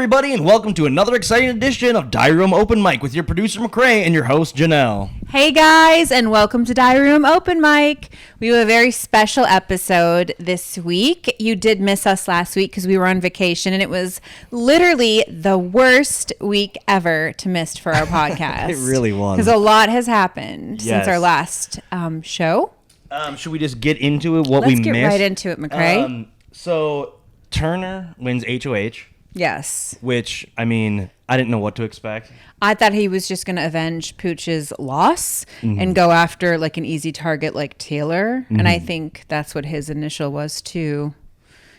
everybody, and welcome to another exciting edition of Diary Room Open Mic with your producer, McCray, and your host, Janelle. Hey, guys, and welcome to Diary Room Open Mic. We have a very special episode this week. You did miss us last week because we were on vacation, and it was literally the worst week ever to miss for our podcast. It really was. Because a lot has happened since our last show. Should we just get into it, we Let's get missed? right into it, McCray. So, Turner wins HOH. Yes. Which, I mean, I didn't know what to expect. I thought he was just going to avenge Pooch's loss and go after like an easy target like Taylor. And I think that's what his initial was too.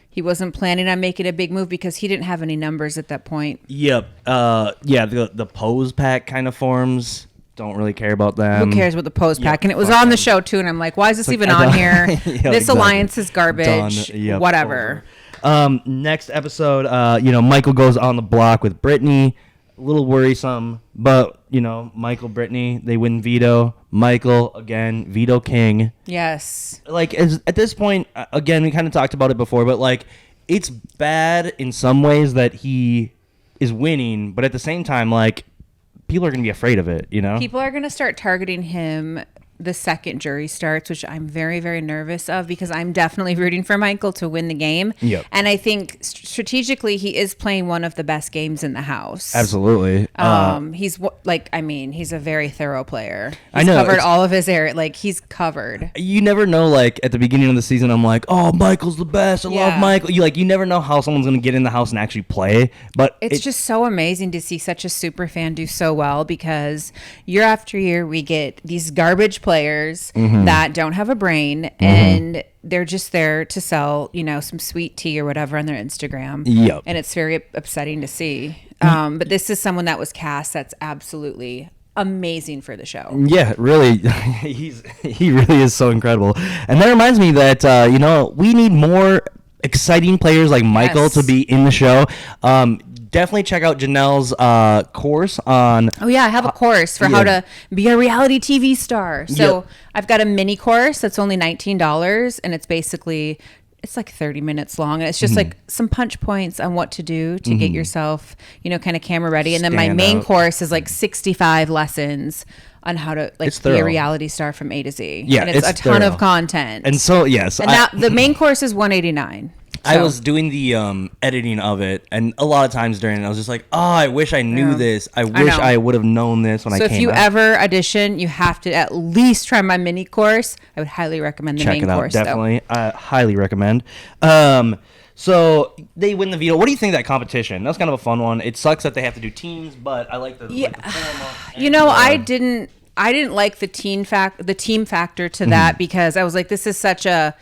He wasn't planning on making a big move because he didn't have any numbers at that point. Yep. The pose pack kind of forms. Don't really care about them. Who cares about the pose pack? And it was on the show too. And I'm like, why is this even on here? This alliance is garbage. Yep, whatever. Next episode, Michael goes on the block with Brittany. A little worrisome, but, Michael, Brittany, they win veto. Michael, again, veto king. Yes. At this point, again, we kind of talked about it before, but, it's bad in some ways that he is winning, but at the same time, people are going to be afraid of it, People are going to start targeting him the second jury starts, which I'm very, very nervous of because I'm definitely rooting for Michael to win the game. Yep. And I think strategically he is playing one of the best games in the house. Absolutely. He's a very thorough player. I know. Covered all of his area. He's covered. You never know, at the beginning of the season, I'm like, oh, Michael's the best. I love Michael. You never know how someone's going to get in the house and actually play. But it's just so amazing to see such a super fan do so well because year after year we get these garbage players that don't have a brain and they're just there to sell, some sweet tea or whatever on their Instagram. Yep. And it's very upsetting to see. But this is someone that was cast that's absolutely amazing for the show. Yeah, really. he really is so incredible. And that reminds me that, we need more exciting players like Michael to be in the show. Definitely check out Janelle's course on... Oh, yeah. I have a course for how to be a reality TV star. So I've got a mini course that's only $19, and it's basically... It's 30 minutes long. And it's just some punch points on what to do to get yourself, kind of camera ready. And then my main course is 65 lessons on how to be a reality star from A to Z. Yeah, and it's a ton of content. And so, yes. And the main course is $189. I was doing the editing of it, and a lot of times during it, I was just like, oh, I wish I knew this. I wish I would have known this when I came out. So if you ever audition, you have to at least try my mini course. I would highly recommend the main course. Check it out, definitely. I highly recommend. So they win the veto. What do you think of that competition? That's kind of a fun one. It sucks that they have to do teams, but I like the formal. I didn't like the team factor to that because I was like, this is such a,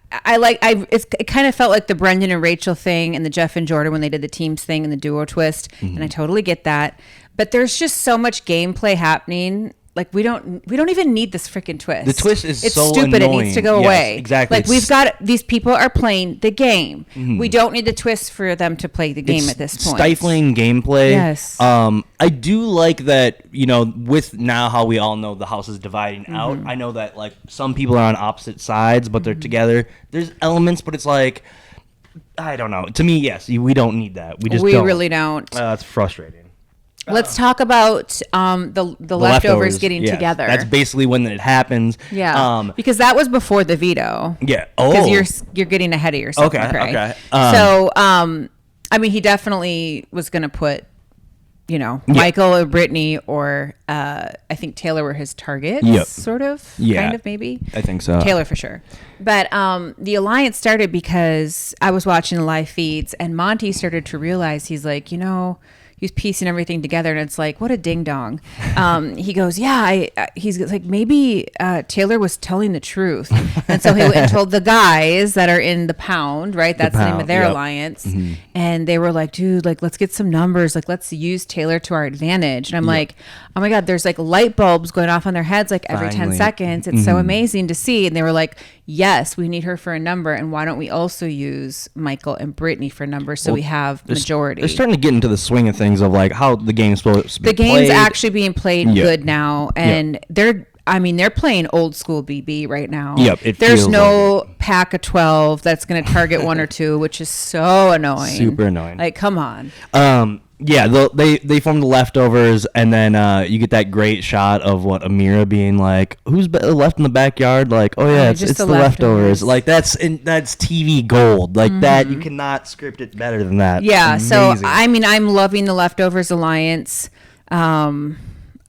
it kind of felt like the Brendan and Rachel thing and the Jeff and Jordan when they did the teams thing and the duo twist. And I totally get that. But there's just so much gameplay happening. We don't even need this freaking twist. The twist is it's so stupid. annoying. It needs to go away. Exactly. We've got these people are playing the game. We don't need the twist for them to play the game at this point. Stifling gameplay. Yes. I do like that, with now how we all know the house is dividing out. I know that some people are on opposite sides, but they're together. There's elements, but it's I don't know. To me, yes, we don't need that. We really don't. It's frustrating. Let's talk about the leftovers getting together. That's basically when it happens. Yeah, because that was before the veto. Yeah. Because you're getting ahead of yourself. Okay. So, he definitely was going to put, Michael or Brittany or I think Taylor were his targets, sort of, kind of maybe. I think so. Taylor for sure. But the alliance started because I was watching the live feeds and Monty started to realize he's like, he was piecing everything together, and it's like, what a ding dong. He goes, he's like, maybe Taylor was telling the truth. And so he went and told the guys that are in the Pound, right? That's the name of their alliance. And they were like, dude, let's get some numbers. Let's use Taylor to our advantage. And I'm like, oh my God, there's light bulbs going off on their heads every 10 seconds. It's so amazing to see. And they were like, yes, we need her for a number. And why don't we also use Michael and Brittany for numbers so we have majority? They're starting to get into the swing of things of how the game's supposed to be played. The game's actually being played good now. And they're I mean, they're playing old school BB right now. Yep, there's feels no like pack of 12 that's going to target one or two, which is so annoying. Super annoying. Like, come on. Yeah, they form the leftovers, and then you get that great shot of what Amira being like, "Who's left in the backyard?" Like, "Oh yeah, it's the leftovers." Like that's TV gold. Like that, you cannot script it better than that. Yeah. So I mean, I'm loving the Leftovers alliance.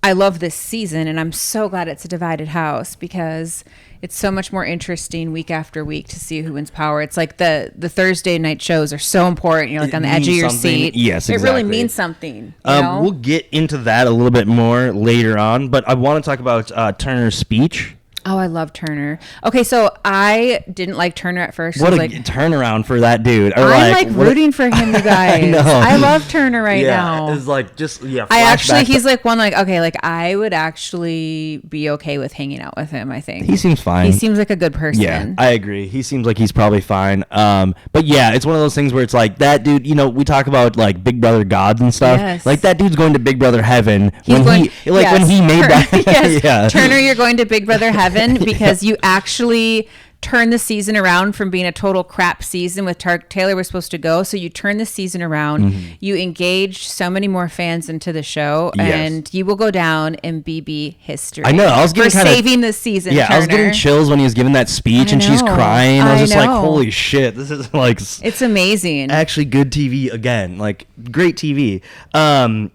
I love this season, and I'm so glad it's a divided house because it's so much more interesting week after week to see who wins power. It's like the Thursday night shows are so important. You're like on the edge of your seat. Yes, exactly. It really means something. You know? We'll get into that a little bit more later on, but I want to talk about Turner's speech. Oh, I love Turner. Okay, so I didn't like Turner at first. What a turnaround for that dude. Or I'm like rooting for him, you guys. I know. I love Turner right now. It's like just he's like one like okay, like I would actually be okay with hanging out with him. I think he seems fine. He seems like a good person. Yeah, I agree. He seems like he's probably fine. But yeah, it's one of those things where it's like that dude. You know, we talk about like Big Brother gods and stuff. Yes. Like that dude's going to Big Brother heaven when he made that. Yes. Yeah. Turner, you're going to Big Brother heaven because you actually turn the season around from being a total crap season with Taylor was supposed to go. So you turn the season around, you engage so many more fans into the show, and you will go down in BB history. I know. I was getting saving this season. Yeah, Turner. I was getting chills when he was giving that speech and she's crying. I was just like, holy shit, this is like it's amazing. Actually, good TV again. Like great TV.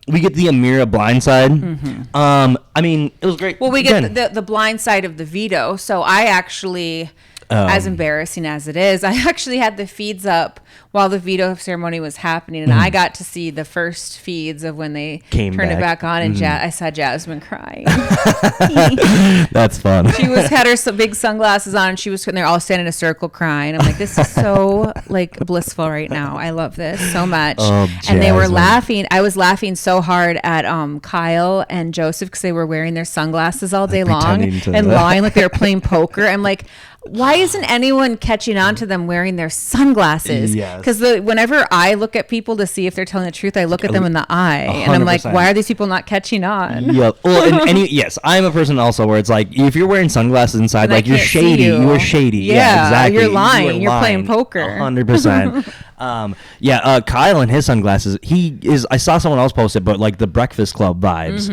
We get the Amira blindside. I mean, it was great. Well, we get the blind side of the veto. So I actually. As embarrassing as it is, I actually had the feeds up while the veto ceremony was happening, and I got to see the first feeds of when they turned it back on, and I saw Jasmine crying. That's fun. She had her big sunglasses on, and they're all standing in a circle crying. I'm like, this is so like blissful right now. I love this so much. And they were laughing. I was laughing so hard at Kyle and Joseph because they were wearing their sunglasses all day long and lying like they were playing poker. I'm like, why isn't anyone catching on to them wearing their sunglasses? Because whenever I look at people to see if they're telling the truth, I look at them in the eye, 100%. And I'm like, why are these people not catching on? Yep. Well, yes, I'm a person also where it's like, if you're wearing sunglasses inside, like you're shady. You are shady. Yeah, exactly. You're lying. You're playing poker. 100%. Kyle and his sunglasses, I saw someone else post it, but like the Breakfast Club vibes.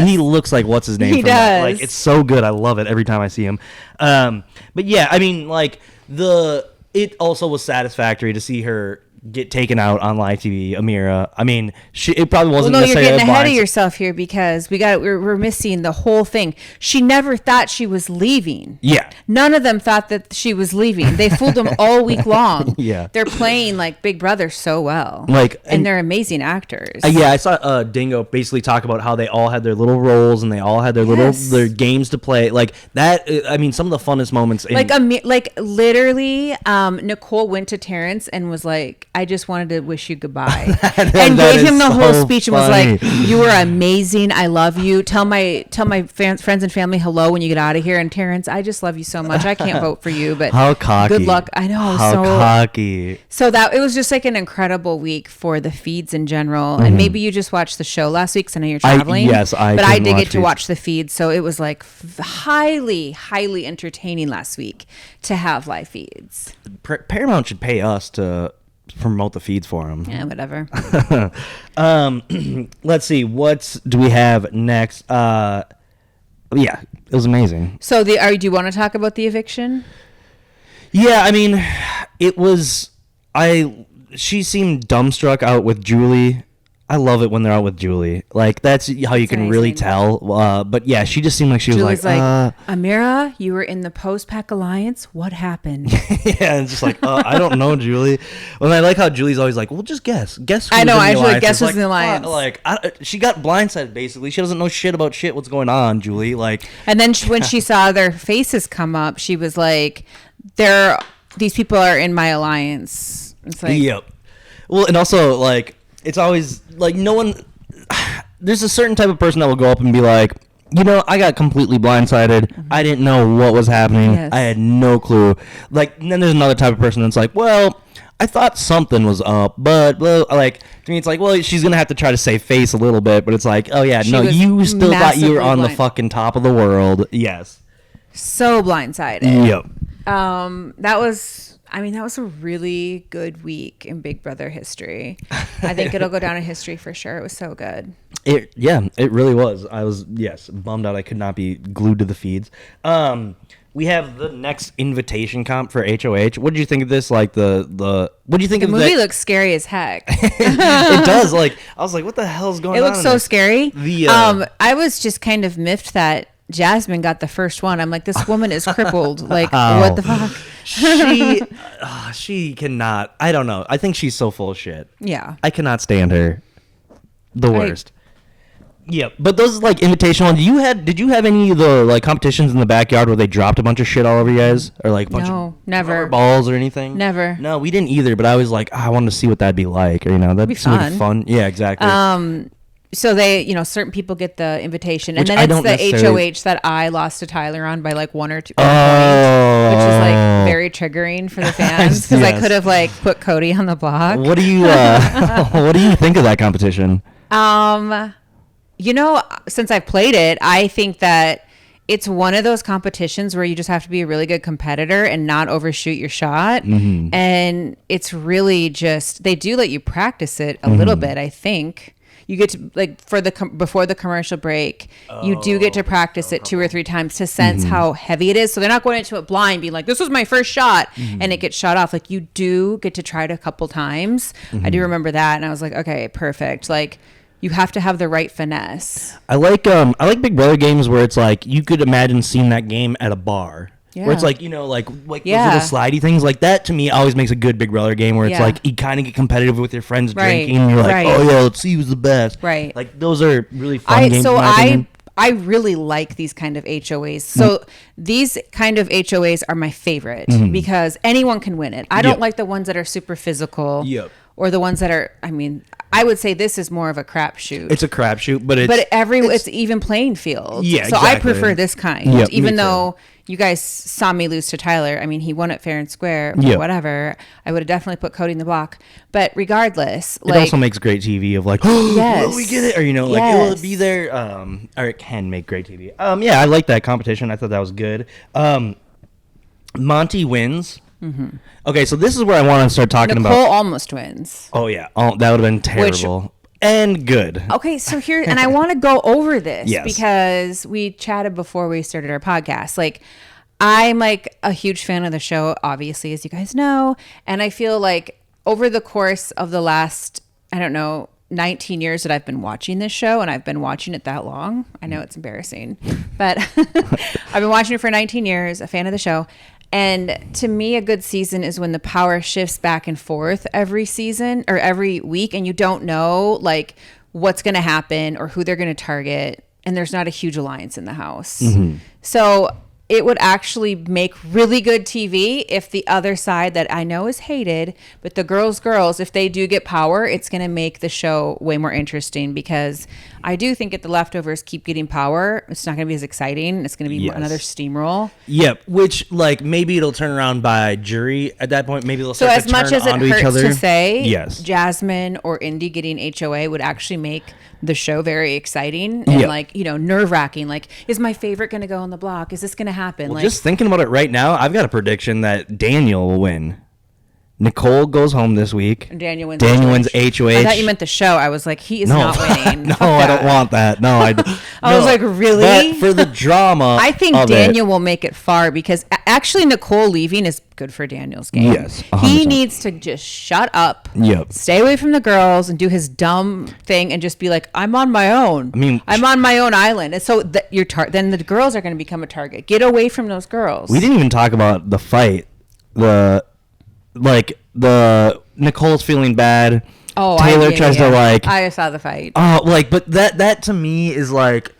He looks like what's his name? He does. That. Like it's so good. I love it every time I see him. But yeah, I mean, like it also was satisfactory to see her get taken out on live TV, Amira. I mean, it probably wasn't necessarily. You're getting ahead of yourself here because we're missing the whole thing. She never thought she was leaving. Yeah. None of them thought that she was leaving. They fooled them all week long. Yeah. They're playing like Big Brother so well. And they're amazing actors. I saw Dingo basically talk about how they all had their little roles and they all had their their games to play. Like that. I mean, some of the funnest moments. Literally, Nicole went to Terrence and was like, I just wanted to wish you goodbye and gave him the whole speech and was like, you were amazing. I love you. Tell my friends and family hello when you get out of here. And Terrence, I just love you so much. I can't vote for you, but how cocky. Good luck. I know. How cocky. So that it was just like an incredible week for the feeds in general. And maybe you just watched the show last week because I know you're traveling. But I did get to watch the feeds. So it was like highly, highly entertaining last week to have live feeds. Paramount should pay us to promote the feeds for them. Yeah, whatever. Let's see. What do we have next? Yeah, it was amazing. So do you want to talk about the eviction? Yeah, I mean, it was. She seemed dumbstruck out with Julie. I love it when they're out with Julie. Like that's how you can really tell. But yeah, she just seemed like she was like, Amira, you were in the post-pack alliance. What happened? Yeah, it's just like, I don't know, Julie. Well, I like how Julie's always like, well, just guess. Guess who's I know. I like, guess who's in the alliance. She got blindsided basically. She doesn't know shit about shit. What's going on, Julie? Like, and then when she saw their faces come up, she was like, these people are in my alliance. It's like, yep. Well, and also like. It's always like no one. There's a certain type of person that will go up and be like, I got completely blindsided. Mm-hmm. I didn't know what was happening. Yes. I had no clue. Like, and then there's another type of person that's like, well, I thought something was up, but well, like to me, it's like, well, she's gonna have to try to save face a little bit, but it's like, oh yeah, no, you still thought you were on the fucking top of the world. Yes. So blindsided. Yep. That was a really good week in Big Brother history. I think it'll go down in history for sure. It was so good. It really was. I was bummed out I could not be glued to the feeds. We have the next invitation comp for HOH. What did you think of this? Like what do you think of the movie? Looks scary as heck. It does. Like I was like, what the hell's going on? It looks so scary. I was just kind of miffed that Jasmine got the first one. I'm like, this woman is crippled. Like, what the fuck? She cannot. I don't know. I think she's so full of shit. Yeah. I cannot stand her. The worst. Yeah, but those like invitation ones. Did you have any of the like competitions in the backyard where they dropped a bunch of shit all over you guys, or like a bunch of never balls or anything? Never. No, we didn't either. But I was like, I wanted to see what that'd be like, or that'd be fun. Yeah, exactly. So they, certain people get the invitation, and then it's the HOH that I lost to Tyler on by like 1 or 2 points, which is like very triggering for the fans because I could have like put Cody on the block. What do you what do you think of that competition? Since I've played it, I think that it's one of those competitions where you just have to be a really good competitor and not overshoot your shot. Mm-hmm. And it's really just, they do let you practice it a little bit, I think. You get to, like, before the commercial break, you do get to practice it 2 or 3 times to sense how heavy it is. So they're not going into it blind, being like, this was my first shot, and it gets shot off. Like, you do get to try it a couple times. I do remember that, and I was like, okay, perfect. Like, you have to have the right finesse. I like Big Brother games where it's like you could imagine seeing that game at a bar. Yeah. Where it's like, like those little slidey things like that, to me always makes a good Big Brother game where it's like you kind of get competitive with your friends drinking and you're like, oh yeah, let's see who's the best. Right. Like those are really fun games. So I really like these kind of HOAs. So these kind of HOAs are my favorite because anyone can win it. I don't like the ones that are super physical. Yep. Or the ones that are, I would say this is more of a crapshoot. It's a crapshoot, but it's even playing field. Yeah, so exactly. I prefer this kind. Yep, even though you guys saw me lose to Tyler. He won it fair and square. Yep. Whatever. I would have definitely put Cody in the block. But regardless, it also makes great TV of like, oh, will we get it? Or will it be there? Or it can make great TV. Yeah, I like that competition. I thought that was good. Monty wins. Mm-hmm. Okay, so this is where I want to start talking about. Nicole almost wins. Oh yeah, that would have been terrible and good. Okay, so here, and I want to go over this because we chatted before we started our podcast. Like, I'm like a huge fan of the show, obviously, as you guys know, and I feel like over the course of the last, 19 years that I've been watching this show, and I've been watching it that long. I know it's embarrassing, but I've been watching it for 19 years, a fan of the show. And to me, a good season is when the power shifts back and forth every season or every week, and you don't know like what's going to happen or who they're going to target, and there's not a huge alliance in the house. Mm-hmm. So it would actually make really good TV if the other side that I know is hated, but the girls, if they do get power, it's going to make the show way more interesting because I do think if the leftovers keep getting power, it's not going to be as exciting. It's going to be another steamroll. Yep, which like maybe it'll turn around by jury at that point. Maybe they'll start to turn onto each other. So as much as it hurts to say, Jasmine or Indy getting HOA would actually make the show very exciting and nerve-wracking. Like, is my favorite going to go on the block? Is this going to happen? Well, just thinking about it right now, I've got a prediction that Daniel will win. Nicole goes home this week. And Daniel wins HOH. I thought you meant the show. I was like, he is not winning. No, I don't want that. No, I was like, really? But for the drama, I think Daniel will make it far because actually Nicole leaving is good for Daniel's game. Yes, 100%. He needs to just shut up. Yep. Stay away from the girls and do his dumb thing and just be like, I'm on my own. I'm on my own island. And so then the girls are going to become a target. Get away from those girls. We didn't even talk about the fight. The Nicole's feeling bad. Oh, Taylor tries to I saw the fight. But that to me is like,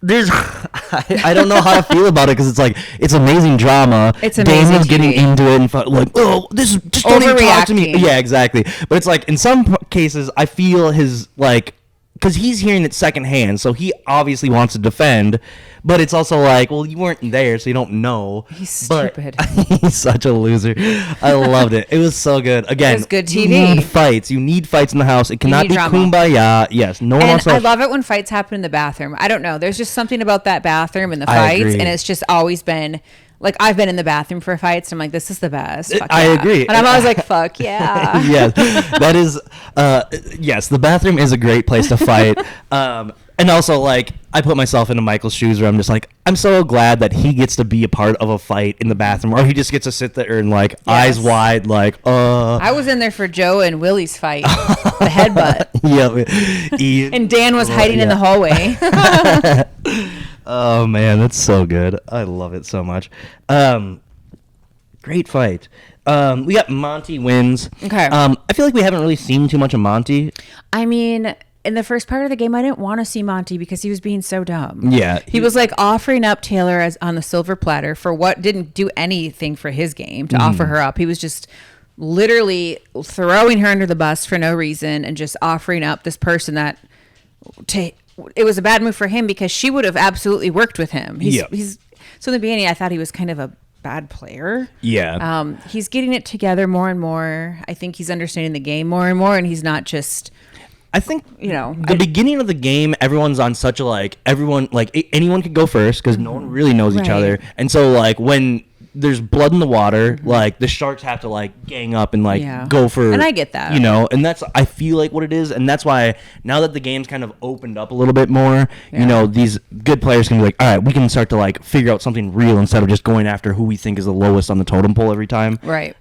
there's I don't know how to feel about it because it's like it's amazing drama. It's amazing. Daniel's getting into it and like, oh, this is just don't even talk to me. Yeah, exactly. But it's like in some cases I feel his like because he's hearing it secondhand, so he obviously wants to defend, but it's also like, well, you weren't there, so you don't know. He's stupid. He's such a loser. I loved it. It was so good. Again, it was good TV. You need fights. You need fights in the house. It cannot be drama. kumbaya. Yes, no one wants to. I love it when fights happen in the bathroom. I don't know. There's just something about that bathroom and the fights, and it's just always been. Like, I've been in the bathroom for fights. And I'm like, this is the best. Fuck I yeah. agree. And I'm always like, fuck yeah. Yes, that is, yes, the bathroom is a great place to fight. And also, like, I put myself into Michael's shoes where I'm just like, I'm so glad that he gets to be a part of a fight in the bathroom, or he just gets to sit there and, like, eyes wide, like, I was in there for Joe and Willie's fight, the headbutt. Yeah. And Dan was hiding in the hallway. Oh, man, that's so good. I love it so much. Great fight. We got Monty wins. Okay. I feel like we haven't really seen too much of Monty. I mean, in the first part of the game, I didn't want to see Monty because he was being so dumb. Yeah. He was like offering up Taylor as on the silver platter for what didn't do anything for his game to offer her up. He was just literally throwing her under the bus for no reason and just offering up this person that it was a bad move for him because she would have absolutely worked with him. He's so in the beginning, I thought he was kind of a bad player. Yeah. He's getting it together more and more. I think he's understanding the game more and more, and he's not just. I think, the beginning of the game, everyone's on such a, like, anyone could go first because no one really knows each other. And so, like, when there's blood in the water, like, the sharks have to, like, gang up and, like, go for. And I get that. And that's, I feel like, what it is. And that's why now that the game's kind of opened up a little bit more, these good players can be like, all right, we can start to, like, figure out something real instead of just going after who we think is the lowest on the totem pole every time. Right.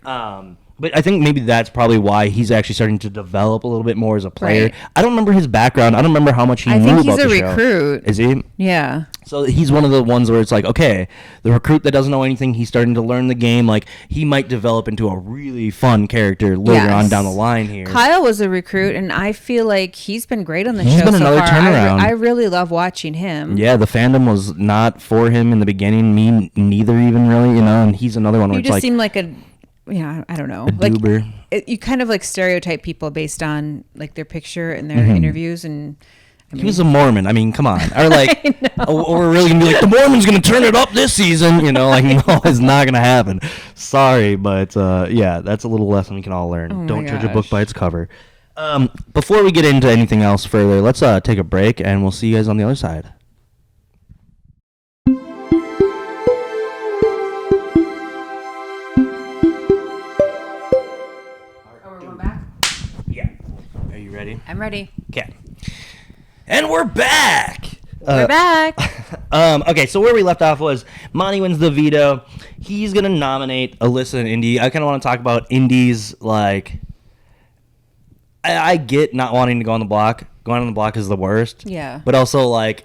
But I think maybe that's probably why he's actually starting to develop a little bit more as a player. Right. I don't remember his background. I don't remember how much he knew about the show. I think he's a recruit. Is he? Yeah. So he's one of the ones where it's like, okay, the recruit that doesn't know anything, he's starting to learn the game. Like, he might develop into a really fun character later on down the line here. Kyle was a recruit, and I feel like he's been great on the show He's been another turnaround. I really love watching him. Yeah, the fandom was not for him in the beginning. Me neither even really, and he's another one where he it's just like. Seemed like a... Yeah, I don't know. Like, you kind of like stereotype people based on like their picture and their interviews, and he was a Mormon. I mean, come on. Or like, or we're really gonna be like, the Mormon's gonna turn it up this season. Like, no, it's not gonna happen. Sorry, but yeah, that's a little lesson we can all learn. Don't judge a book by its cover. Before we get into anything else further, let's take a break, and we'll see you guys on the other side. Ready? I'm ready. Okay. And we're back. We're back. Okay, so where we left off was Monty wins the veto. He's going to nominate Alyssa and Indy. I kind of want to talk about Indy's, like... I get not wanting to go on the block. Going on the block is the worst. Yeah. But also, like,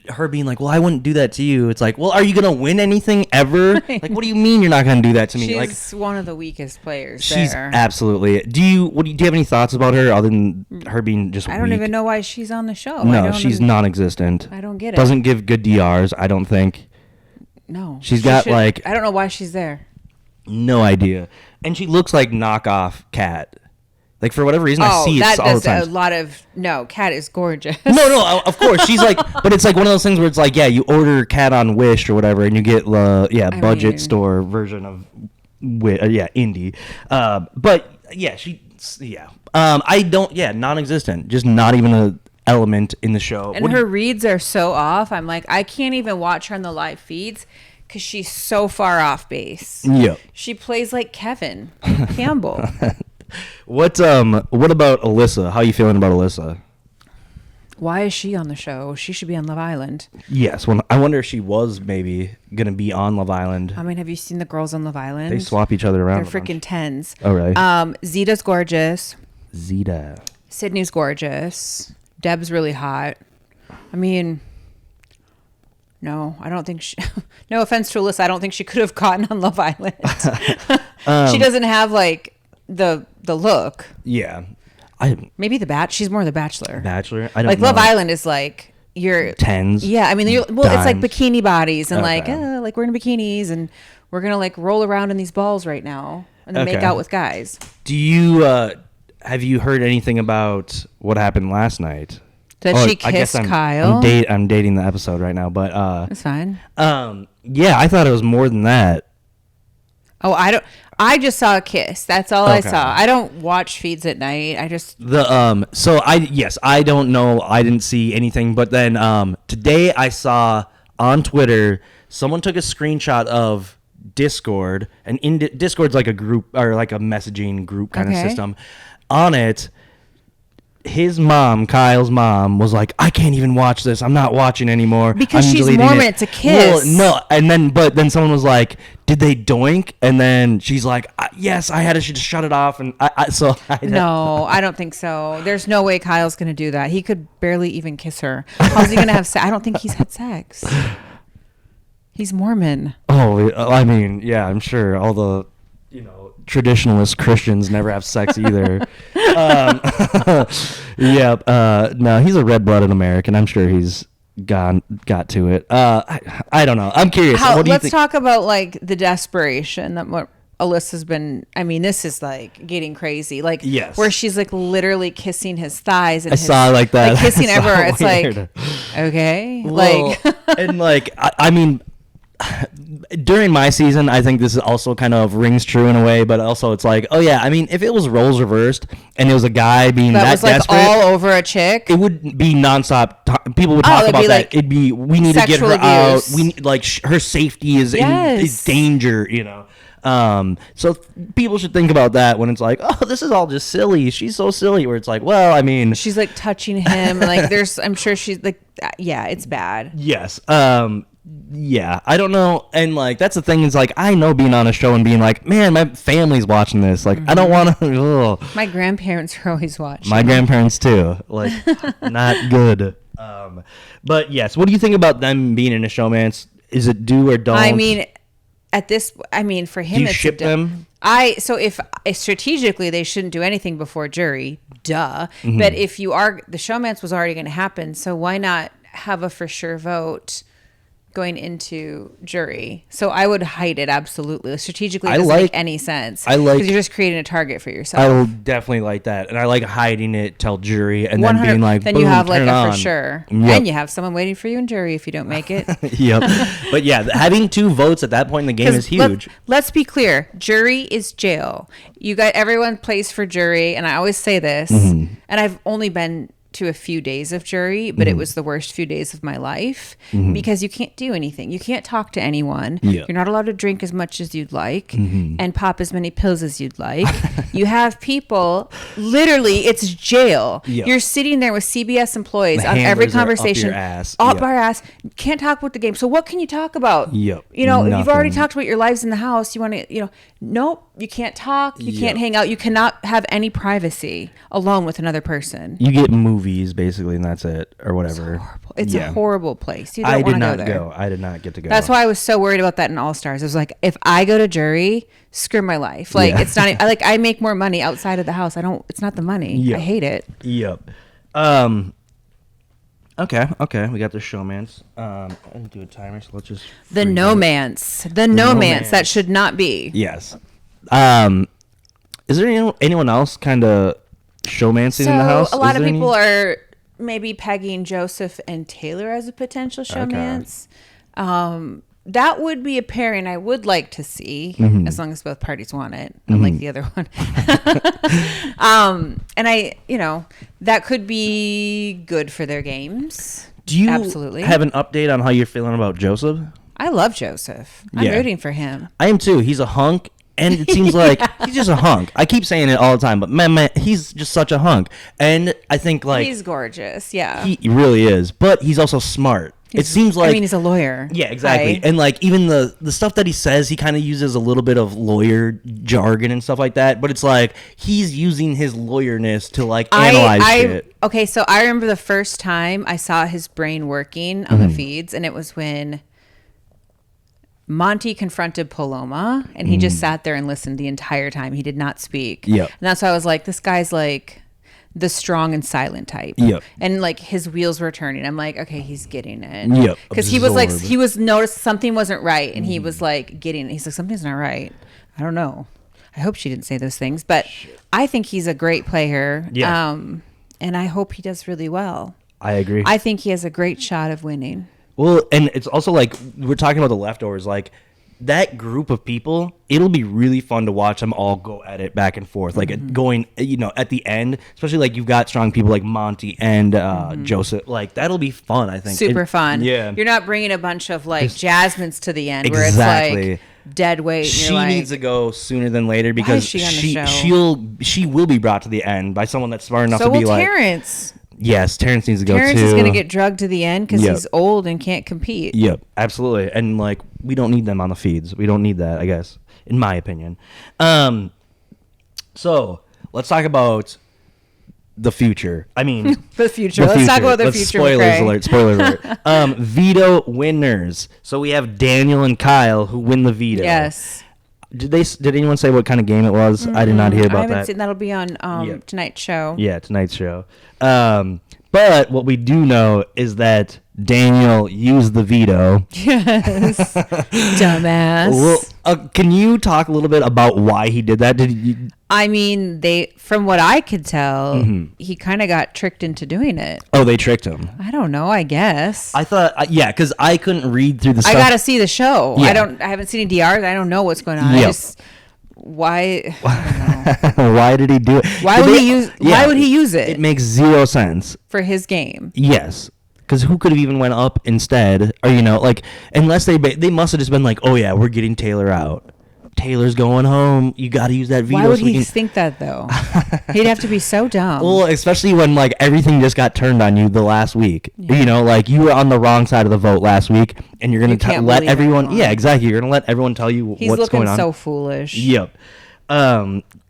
her being like, well, I wouldn't do that to you. It's like, well, are you going to win anything ever? Like, what do you mean you're not going to do that to me? She's one of the weakest players. She's absolutely. Do you have any thoughts about her other than her being just I don't weak? even know why she's on the show. No, she's non-existent. I don't get it. Doesn't give good DRs, I don't think. No. She's got like... I don't know why she's there. No idea. And she looks like knockoff Kat. Like, for whatever reason, I see it all the time. A lot of... No, Kat is gorgeous. No, of course. She's like... But it's like one of those things where it's like, yeah, you order Kat on Wish or whatever, and you get the budget store version of... Indie. But, yeah, I don't... Yeah, non-existent. Just not even a element in the show. And her reads are so off. I'm like, I can't even watch her on the live feeds because she's so far off base. Yeah. She plays like Kevin Campbell. What about Alyssa? How are you feeling about Alyssa? Why is she on the show? She should be on Love Island. Yes. I wonder if she was maybe going to be on Love Island. I mean, have you seen the girls on Love Island? They swap each other around. They're freaking tens. Oh, right. Zeta's gorgeous. Zeta. Sydney's gorgeous. Deb's really hot. I mean... No, I don't think she... No offense to Alyssa, I don't think she could have gotten on Love Island. She doesn't have, like... the look. Yeah. Maybe she's more the Bachelor. Bachelor? I don't like know. Love Island is like you're tens. Yeah, I mean it's like bikini bodies and Okay. like we're in bikinis and we're gonna like roll around in these balls right now and then make out with guys. Do you have you heard anything about what happened last night? That she kissed Kyle. I'm dating the episode right now, but that's fine. Yeah, I thought it was more than that. Oh, I just saw a kiss. That's all I saw. I don't watch feeds at night. I just I don't know. I didn't see anything, but then today I saw on Twitter someone took a screenshot of Discord, and Discord's like a group or like a messaging group kind of system. On it, his mom, Kyle's mom, was like, "I can't even watch this. I'm not watching anymore because I'm she's Mormon. It's a kiss." Well, no, but then someone was like, "Did they doink?" And then she's like, "Yes, I had to just shut it off." And no, I don't think so. There's no way Kyle's gonna do that. He could barely even kiss her. How's he gonna have sex? I don't think he's had sex. He's Mormon. Oh, I mean, yeah, I'm sure all the traditionalist Christians never have sex either. No, he's a red-blooded American. I'm sure he's got to it. I don't know. I'm curious. Let's talk about like the desperation that what Alyssa's been. I mean, this is like getting crazy. Like, where she's like literally kissing his thighs. And saw like that. Like kissing everywhere. It's weird. Like, okay, well, like, and like I mean. During my season, I think this is also kind of rings true in a way, but also it's like, oh yeah, I mean, if it was roles reversed and it was a guy being that was like desperate, all over a chick, it would be nonstop. People would talk about that. Like, it'd be, we need to get her out. We need, like, her safety is in danger, So people should think about that when it's like, oh, this is all just silly. She's so silly. Where it's like, well, I mean, she's like touching him. Like, I'm sure she's like, yeah, it's bad. Yes. Yeah, I don't know, and like that's the thing is like I know being on a show and being like, man, my family's watching this. Like, I don't want to. My grandparents are always watching. My grandparents too. Like, not good. But yes, what do you think about them being in a showmance? Is it do or don't? I mean, for him, do you ship them? If strategically they shouldn't do anything before jury, duh. Mm-hmm. But if you are, the showmance was already going to happen, so why not have a for sure vote going into jury? So I would hide it absolutely. Strategically, it doesn't make any sense. Because you're just creating a target for yourself. I will definitely like that, and I like hiding it till jury, and then being like, then boom, you have like a for sure, and you have someone waiting for you in jury if you don't make it. Yep. But yeah, having 2 votes at that point in the game is huge. Let's be clear: jury is jail. Everyone plays for jury, and I always say this, and I've only been to a few days of jury, but it was the worst few days of my life because you can't do anything. You can't talk to anyone. You're not allowed to drink as much as you'd like and pop as many pills as you'd like. You have people, literally, it's jail. You're sitting there with CBS employees on every conversation. Up our ass. Can't talk about the game. So what can you talk about? If you've already talked about your lives in the house, you want to, nope, you can't talk. You can't hang out. You cannot have any privacy alone with another person. You get movies basically, and that's it, or whatever. It's a horrible place. You don't want to go there. I did not get to go. That's why I was so worried about that in All Stars. I was like, if I go to jury, screw my life. Like, it's not. I make more money outside of the house. It's not the money. I hate it. Yep. Okay. We got the showmance. I didn't do a timer, so let's just the no-mance. The no-mance that should not be. Yes. Is there anyone else kind of showmancing in the house? A lot of people are maybe pegging Joseph and Taylor as a potential showmance. That would be a pairing I would like to see, as long as both parties want it, unlike the other one. And that could be good for their games. Do you have an update on how you're feeling about Joseph? I love Joseph. I'm rooting for him. I am too. He's a hunk. And it seems like he's just a hunk. I keep saying it all the time, but man, he's just such a hunk. And I think he's gorgeous. Yeah, he really is. But he's also smart. It seems like he's a lawyer. Yeah, exactly. Right? And like even the stuff that he says, he kind of uses a little bit of lawyer jargon and stuff like that. But it's like he's using his lawyerness to like analyze shit. Okay, so I remember the first time I saw his brain working on the feeds, and it was when Monty confronted Paloma, and he just sat there and listened the entire time. He did not speak. Yep. And that's why I was like, this guy's like the strong and silent type. Yep. And like his wheels were turning. I'm like, okay, he's getting it. Yep. Because he was like, noticed something wasn't right, and he was like getting it. He's like, something's not right. I don't know. I hope she didn't say those things, but I think he's a great player. Yeah. And I hope he does really well. I agree. I think he has a great shot of winning. Well, and it's also like we're talking about the leftovers, like that group of people, it'll be really fun to watch them all go at it back and forth. Like going, at the end, especially like you've got strong people like Monty and Joseph. Like that'll be fun, I think. Super fun. Yeah. You're not bringing a bunch of like Jasmines to the end Exactly. where it's like dead weight. And She you're like, needs to go sooner than later because she on the show? she will be brought to the end by someone that's smart enough so to be will like Terrence. Yes, Terrence needs to go too. Terrence is going to get drugged to the end because he's old and can't compete. Yep, absolutely. And like we don't need them on the feeds. We don't need that, I guess, in my opinion. So let's talk about the future. I mean, the future. Let's talk about the future. Spoilers alert. Spoiler alert. Veto winners. So we have Daniel and Kyle who win the veto. Yes. Did anyone say what kind of game it was? I did not hear about I haven't that. seen that'll be on tonight's show. Yeah, tonight's show. But what we do know is that Daniel used the veto. Yes. Dumbass. Well, can you talk a little bit about why he did that? I mean, from what I could tell, he kind of got tricked into doing it. Oh, they tricked him. I don't know, I guess. I thought, because I couldn't read through the stuff. I got to see the show. Yeah. I haven't seen any DRs. I don't know what's going on. Yep. Why? I don't know. Why did he do it? Why would he use it? It makes zero sense. For his game. Yes. Because who could have even went up instead? Or, unless they must have just been like, oh, yeah, we're getting Taylor out. Taylor's going home. You got to use that veto. Why would he think that, though? He'd have to be so dumb. Well, especially when, like, everything just got turned on you the last week. Yeah. Like, you were on the wrong side of the vote last week, and you're going to let everyone... Anyone. Yeah, exactly. You're going to let everyone tell you what's going on. He's looking so foolish. Yep.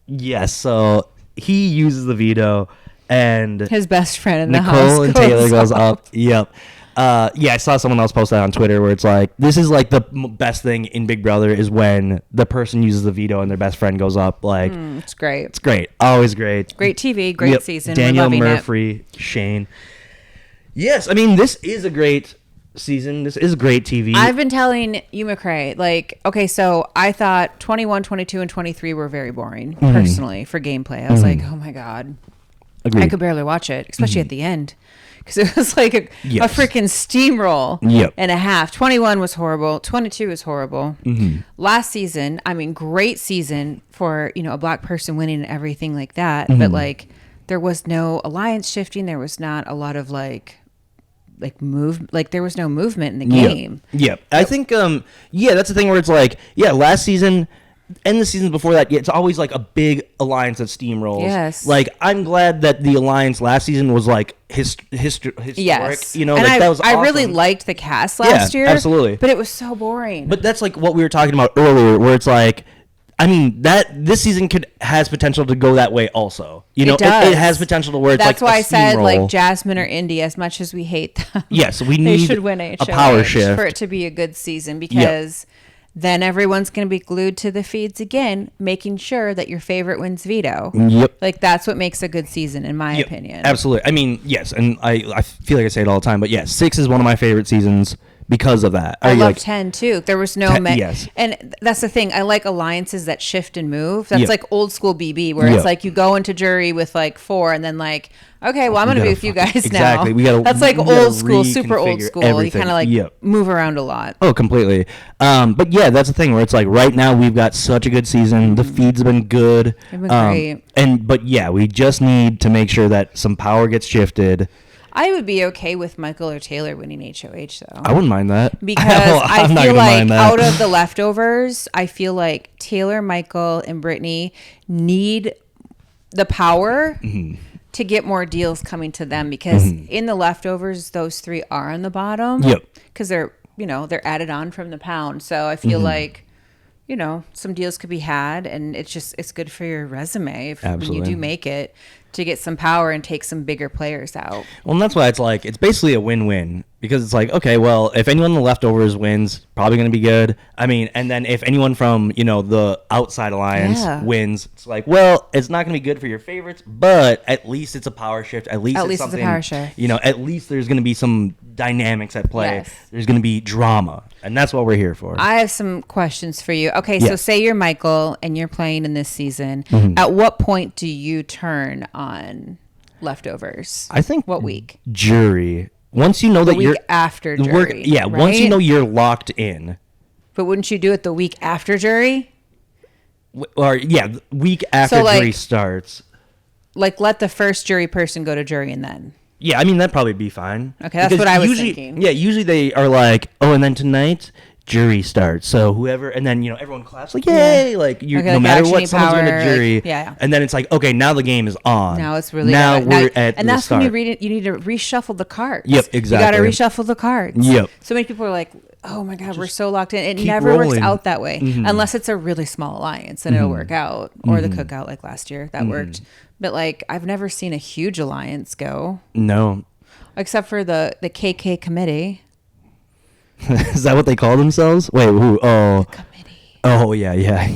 Yes, so he uses the veto, and... his best friend in the house Nicole and Taylor goes up. Yep. I saw someone else post that on Twitter where it's like, this is like the best thing in Big Brother is when the person uses the veto and their best friend goes up. Like, it's great. It's great. Always great. Great TV. Great season. Daniel, Murphy, Shane. Yes, I mean, this is a great season. This is great TV. I've been telling you, McCrae, like, okay, so I thought 21, 22, and 23 were very boring, personally, for gameplay. I was like, oh my God. Agreed. I could barely watch it, especially at the end. Because it was like a freaking steamroll and a half. 21 was horrible. 22 was horrible. Last season, I mean, great season for, a black person winning and everything like that. But, like, there was no alliance shifting. There was not a lot of, there was no movement in the game. Yep. I think, that's the thing where it's like, last season... and the seasons before that, it's always like a big alliance that steamrolls. Yes. Like, I'm glad that the alliance last season was like historic. Yes. And that was awesome. I really liked the cast last year. Absolutely. But it was so boring. But that's like what we were talking about earlier, where it's like, I mean, this season has potential to go that way also. It does. It has potential to where it's that's like why I said steamroll. like Jasmine or Indy, as much as we hate them. Yes, we they need should win a power shift for it to be a good season because then everyone's going to be glued to the feeds again, making sure that your favorite wins veto. Yep. Like, that's what makes a good season, in my opinion. Absolutely. I mean, yes, and I feel like I say it all the time, but yes, 6 is one of my favorite seasons because of that. I love 10 too. There was no... yes. And that's the thing. I like alliances that shift and move. That's like old school BB, where it's like you go into jury with like 4 and then like, okay, well, I'm going to be with you guys now. Exactly. That's like old school, super old school. Everything. You kind of like move around a lot. Oh, completely. But yeah, that's the thing where it's like right now we've got such a good season. The feeds have been good. They've been great. But yeah, we just need to make sure that some power gets shifted. I would be okay with Michael or Taylor winning HOH, though. I wouldn't mind that. Because I feel like out of the leftovers, I feel like Taylor, Michael, and Brittany need the power to get more deals coming to them. Because in the leftovers, those 3 are on the bottom. Yep. Because they're added on from the pound. So I feel like, some deals could be had. And it's good for your resume when you do make it, to get some power and take some bigger players out. Well, and that's why it's basically a win-win, because it's like, okay, well, if anyone in the leftovers wins, probably going to be good. I mean, and then if anyone from, the outside alliance wins, it's like, well, it's not going to be good for your favorites, but at least it's a power shift. At least it's something, a power shift. At least there's going to be some dynamics at play. Yes. There's going to be drama, and that's what we're here for. I have some questions for you. Okay, so say you're Michael and you're playing in this season. At what point do you turn on leftovers? I think what week? Jury. Once you know The that week you're after jury. Right? Once you know you're locked in. But wouldn't you do it the week after jury? The week after jury starts. Like, let the first jury person go to jury and then. Yeah, I mean, that'd probably be fine. Okay, that's what I was thinking. Yeah, usually they are like, oh, and then tonight, jury starts. So whoever, and then, everyone claps like, yay! Yeah. Like, Okay, no like matter action what, someone's going to jury. Like, yeah. And then it's like, okay, now the game is on. Now it's really now good. we're at and the that's start. when you read it. You need to reshuffle the cards. Yep, exactly. You got to reshuffle the cards. Yep. So many people are like, oh my God, we're so locked in. It keep never rolling. works out that way. Mm-hmm. Unless it's a really small alliance, then it'll work out. Or the cookout like last year. That worked. But like, I've never seen a huge alliance go. No. Except for the KK committee. Is that what they call themselves? Wait, who? Oh. The committee. Oh, yeah.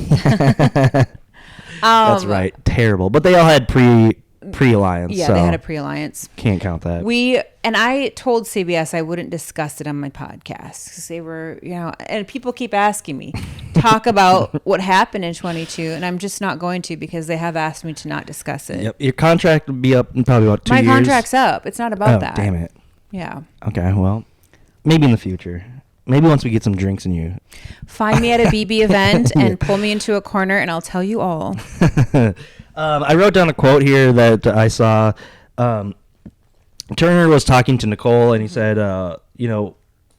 That's right. Terrible. But they all had pre-alliance. Yeah, so they had a pre-alliance. Can't count that. And I told CBS I wouldn't discuss it on my podcast because they were, and people keep asking me, talk about what happened in 22, and I'm just not going to because they have asked me to not discuss it. Yep. Your contract will be up in probably about 2 years. My contract's up. It's not about that. Damn it. Yeah. Okay, well, maybe in the future. Maybe once we get some drinks in you. Find me at a BB event and pull me into a corner, and I'll tell you all. I wrote down a quote here that I saw. Turner was talking to Nicole, and he said,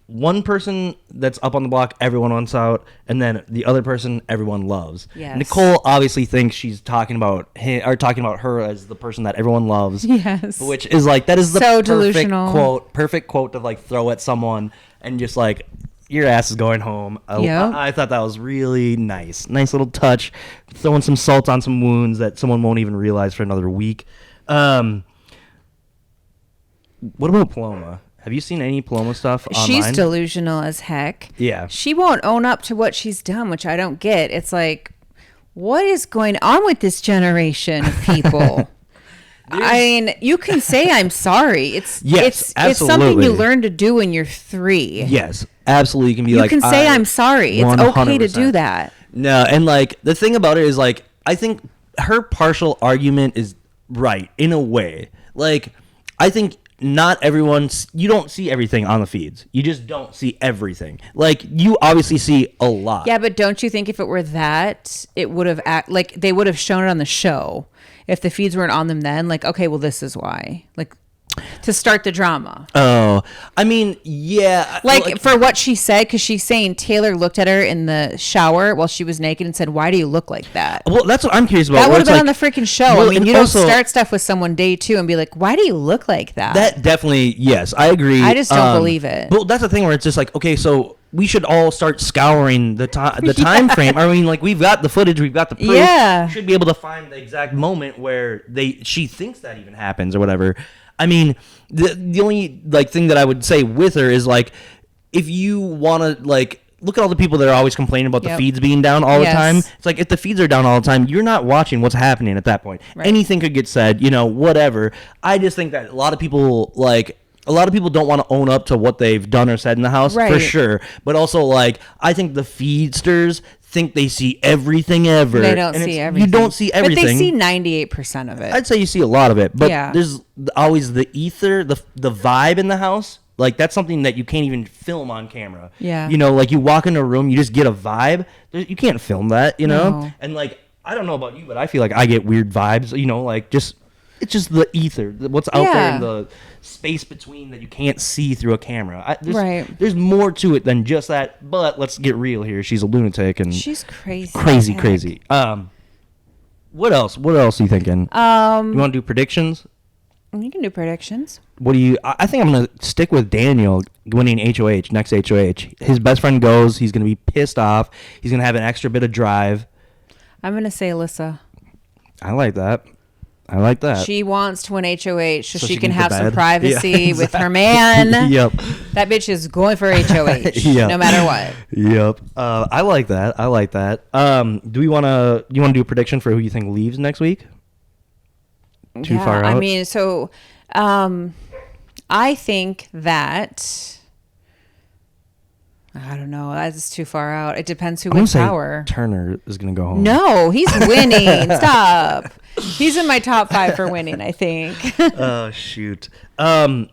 one person that's up on the block, everyone wants out, and then the other person, everyone loves. Yes. Nicole obviously thinks she's talking about her as the person that everyone loves. Yes. Which is like, that is the so delusional. perfect quote to like throw at someone and just like, your ass is going home. Yep. I thought that was really nice. Nice little touch. Throwing some salt on some wounds that someone won't even realize for another week. What about Paloma? Have you seen any Paloma stuff online? She's delusional as heck. Yeah. She won't own up to what she's done, which I don't get. It's like, what is going on with this generation of people? I mean, you can say I'm sorry. It's something you learn to do when you're 3. Yes, absolutely. You can be you can say I'm sorry. It's 100%. Okay to do that. No, and like the thing about it is like I think her partial argument is right in a way. Like I think not everyone, you don't see everything on the feeds. You just don't see everything. Like you obviously see a lot. Yeah, but don't you think if it were that, it would have like they would have shown it on the show if the feeds weren't on them then? Like, okay, well, this is why. Like, to start the drama. Oh, I mean, yeah. Like for what she said, because she's saying Taylor looked at her in the shower while she was naked and said, "Why do you look like that?" Well, that's what I'm curious about. That would have been on the freaking show. Well, I mean, you don't start stuff with someone day 2 and be like, "Why do you look like that?" That definitely, yes, I agree. I just don't believe it. But that's the thing where it's just like, okay, so we should all start scouring the time frame. I mean, like we've got the footage, we've got the proof. Yeah, we should be able to find the exact moment where she thinks that even happens or whatever. I mean, the only like thing that I would say with her is like, if you want to like look at all the people that are always complaining about the feeds being down all the time. It's like if the feeds are down all the time, you're not watching what's happening at that point. Right. Anything could get said, whatever. I just think that a lot of people don't want to own up to what they've done or said in the house, for sure. But also, like, I think the feedsters think they see everything ever. They don't see everything. You don't see everything. But they see 98% of it. I'd say you see a lot of it. But there's always the ether, the vibe in the house. Like, that's something that you can't even film on camera. Yeah. Like, you walk into a room, you just get a vibe. You can't film that, No. And, like, I don't know about you, but I feel like I get weird vibes, like, it's just the ether, what's out there in the space between that you can't see through a camera. There's more to it than just that, but let's get real here. She's a lunatic and she's crazy. Crazy. What else? What else are you thinking? You want to do predictions? You can do predictions. I think I'm going to stick with Daniel winning HOH, next HOH. His best friend goes. He's going to be pissed off. He's going to have an extra bit of drive. I'm going to say Alyssa. I like that. She wants to win HOH so she can get have the some bed. privacy with her man. Yep. That bitch is going for HOH no matter what. Yep. I like that. Do you want to do a prediction for who you think leaves next week? Too far out? I mean, so I think that I don't know. That's too far out. It depends who I'm gonna wins say power. Turner is gonna go home. No, he's winning. Stop. He's in my top 5 for winning, I think. Oh shoot. I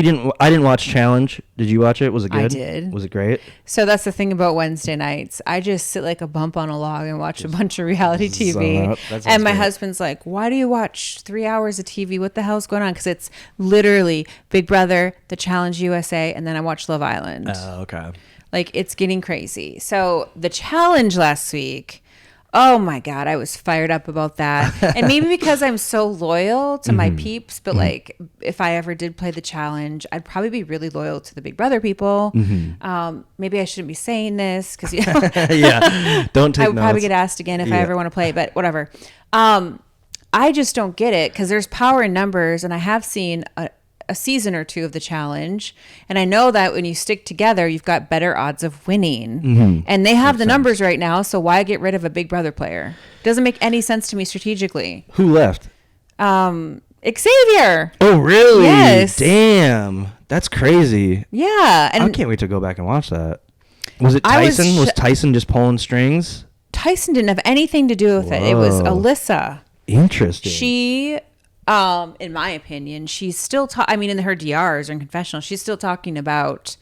didn't watch Challenge. Did you watch it? Was it good? I did. Was it great? So that's the thing about Wednesday nights. I just sit like a bump on a log and watch a bunch of reality TV. And my husband's like, why do you watch 3 hours of TV? What the hell's going on? Because it's literally Big Brother, The Challenge USA, and then I watch Love Island. Oh, okay. Like, it's getting crazy. So the Challenge last week, oh my God, I was fired up about that. And maybe because I'm so loyal to my peeps, but like if I ever did play the Challenge, I'd probably be really loyal to the Big Brother people. Maybe I shouldn't be saying this because, you know, Yeah. Don't take I would probably notes. get asked again if I ever want to play, but whatever. I just don't get it because there's power in numbers, and I have seen a season or 2 of the Challenge, and I know that when you stick together, you've got better odds of winning. And they have the numbers right now, so why get rid of a Big Brother player? Doesn't make any sense to me strategically. Who left? Xavier. Oh, really? Yes. Damn. That's crazy. Yeah, and I can't wait to go back and watch that. Was it Tyson? Was Tyson just pulling strings? Tyson didn't have anything to do with it. It was Whoa. Alyssa. Interesting. She, in my opinion, she's still in her DRs or in confessional, she's still talking about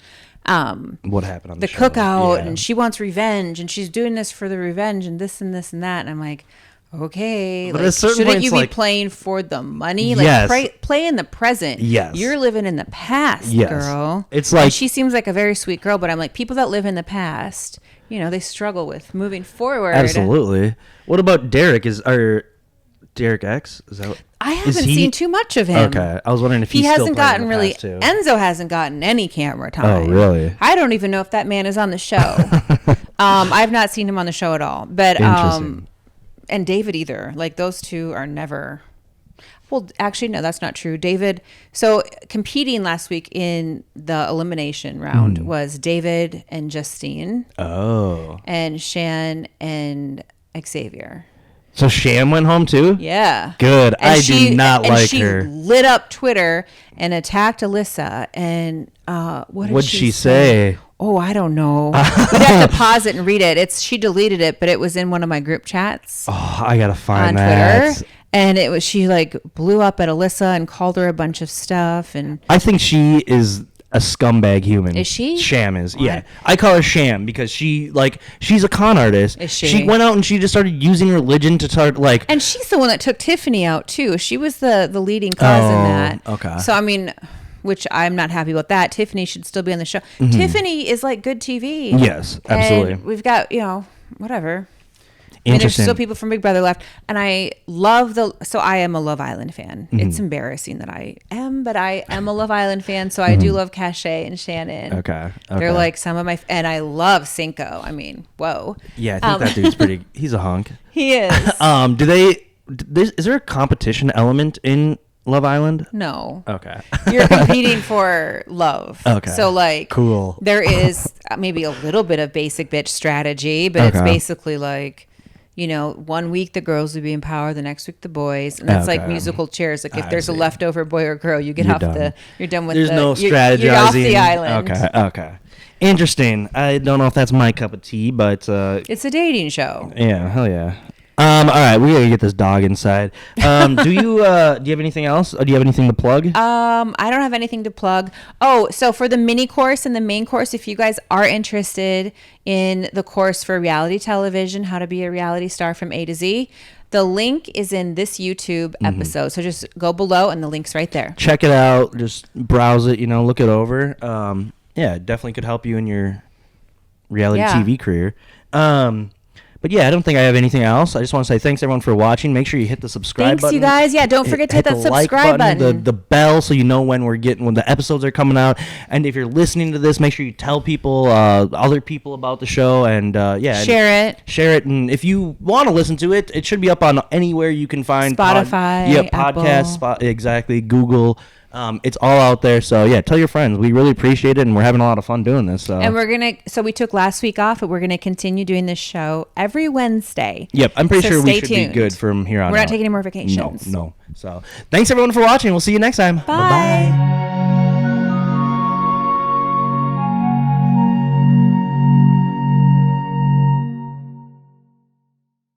what happened on the the show? cookout, Yeah. and she wants revenge, and she's doing this for the revenge, and this and this and that. And I'm like, okay, But like, at certain shouldn't points, you be like- playing for the money? Like, Yes. play in the present. Yes. You're living in the past, Yes. girl. It's And like- she seems like a very sweet girl, but I'm like, people that live in the past, you know, they struggle with moving forward. Absolutely. What about Derek? Derek X? Is that what? I haven't seen too much of him. Okay. I was wondering if He he's hasn't still playing gotten in the really. past, too. Enzo hasn't gotten any camera time. Oh, really? I don't even know if that man is on the show. I've not seen him on the show at all. But Interesting. and David either. Like, those two are never. Well, actually, no, that's not true. David. So competing last week in the elimination round was David and Justine Oh. and Shan and Xavier. So Sham went home too? Yeah. Good. And I do not like she her. lit up Twitter and attacked Alyssa. And what did What'd she she say? Oh, I don't know. We'd have to pause it and read it. She deleted it, but it was in one of my group chats Oh, I gotta on find that. Twitter. And it was, she like blew up at Alyssa and called her a bunch of stuff. And I think she is a scumbag human. Is she? Sham is. What? Yeah. I call her Sham because she's a con artist. Is she? She went out and she just started using religion to start and she's the one that took Tiffany out too. She was the leading cause in that. okay. So I mean, which I'm not happy about that. Tiffany should still be on the show. Tiffany is like good TV. Yes, absolutely. And we've got, whatever. I mean, there's Interesting. still people from Big Brother left. And I love so I am a Love Island fan. It's embarrassing that I am, but I am a Love Island fan. So I do love Cachet and Shannon. Okay. They're like some of and I love Cinco. I mean, whoa. Yeah, I think that dude's pretty. He's a hunk. He is. Is there a competition element in Love Island? No. Okay. You're competing for love. Okay. So like, Cool. there is maybe a little bit of basic bitch strategy, but it's Okay. basically like, 1 week the girls will be in power, the next week the boys, and that's like Okay. musical chairs. Like if I there's a see. leftover boy or girl, you get You're off done. you're done with There's no strategizing. You're off the island. Okay. Interesting. I don't know if that's my cup of tea, but It's a dating show. yeah, hell yeah. All right, we gotta get this dog inside. Do you have anything else? Or do you have anything to plug? I don't have anything to plug. Oh, so for the mini course and the main course, if you guys are interested in the course for reality television, how to be a reality star from A to Z, the link is in this YouTube episode. So just go below and the link's right there. Check it out. Just browse it. Look it over. Yeah, it definitely could help you in your reality TV career. But yeah, I don't think I have anything else. I just want to say thanks everyone for watching. Make sure you hit the subscribe button. Thanks, you guys. Yeah, don't forget to hit that the like subscribe button. the bell, so you know when the episodes are coming out. And if you're listening to this, make sure you tell people, other people about the show, and Share it. And if you want to listen to it, it should be up on anywhere you can find Spotify, podcasts, exactly, Google. It's all out there. So yeah, tell your friends. We really appreciate it, and we're having a lot of fun doing this. So. And we took last week off, but we're gonna continue doing this show every Wednesday. Yep, I'm pretty sure we should tuned. be good from here on out. We're not taking any more vacations. No. So thanks everyone for watching. We'll see you next time. Bye.